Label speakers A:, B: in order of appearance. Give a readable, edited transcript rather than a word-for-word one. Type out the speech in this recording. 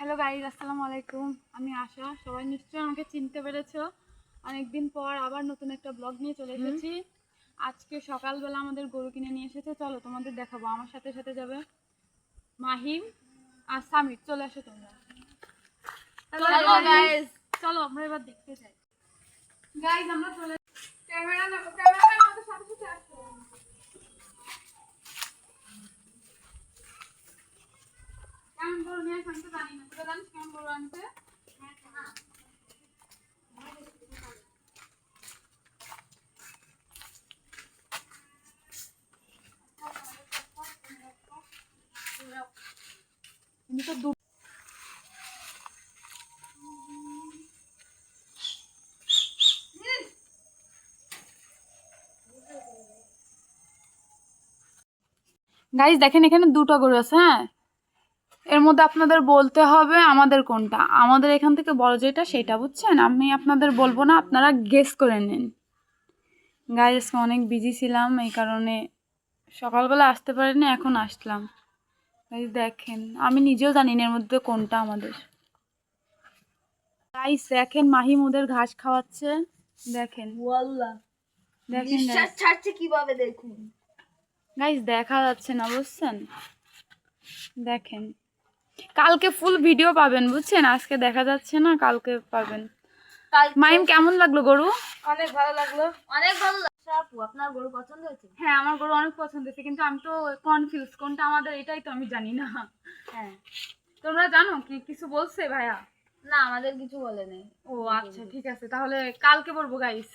A: Hello guys, আসসালামু আলাইকুম। আমি আশা, সবাই নিশ্চয়ই আমাকে চিনতে পেরেছো। অনেকদিন পর আবার নতুন একটা ব্লগ নিয়ে চলে এসেছি। আজকে সকালবেলা আমাদের গরু কিনে নিয়ে এসেছে, চলো তোমাদের দেখাবো। আমার সাথে সাথে যাবে মাহিম আর সামির। চলে আসো তোমরা। চলো গাইজ, চলো আমরা এবার দেখতে চাই। গাইজ আমরা চলে ক্যামেরাম্যান আমাদের সাথে সাথে আসো। কেমন গরু নিয়ে আসতে জানি না, তোরা জানিস কেমন গরু আনতে? গাইজ দেখেন, এখানে দুটো গরু আছে। হ্যাঁ, এর মধ্যে আপনাদের বলতে হবে আমাদের কোনটা। আমাদের এখান থেকে বড় যেটা সেটা, বুঝছেন? আমি আপনাদের বলবো না, আপনারা গেস করে নিন। গাইজ অনেক বিজি ছিলাম, এই কারণে সকালবেলা আসতে পারিনি, এখন আসলাম। গাইজ দেখেন, আমি নিজেও জানি না এর মধ্যে কোনটা আমাদের। গাইজ দেখেন, মাহিম ওদের ঘাস খাওয়াচ্ছে। দেখেন
B: ওয়াল্লাহ
A: দেখেন
B: নিঃশ্বাস ছাড়ছে কিভাবে দেখুন।
A: গাইজ দেখা যাচ্ছে না, বুঝছেন? দেখেন, কালকে ফুল ভিডিও পাবেন, বুঝছেন? আজকে দেখা যাচ্ছে না, কালকে পাবেন। মাহিম কেমন লাগলো গরু?
B: অনেক ভালো লাগলো, অনেক ভালো লাগলো। আপু, আপনার গরু পছন্দ হয়েছে?
A: হ্যাঁ, আমার গরু অনেক পছন্দ হয়েছে, কিন্তু আমি তো কনফিউজ কোনটা আমাদের, এটাই তো আমি জানি না।
B: হ্যাঁ।
A: তোমরা জানো কি? কিছু বলছে ভাইয়া?
B: না, আমাদের কিছু বলে নাই।
A: ও আচ্ছা, ঠিক আছে, তাহলে কালকে বলবো গাইস।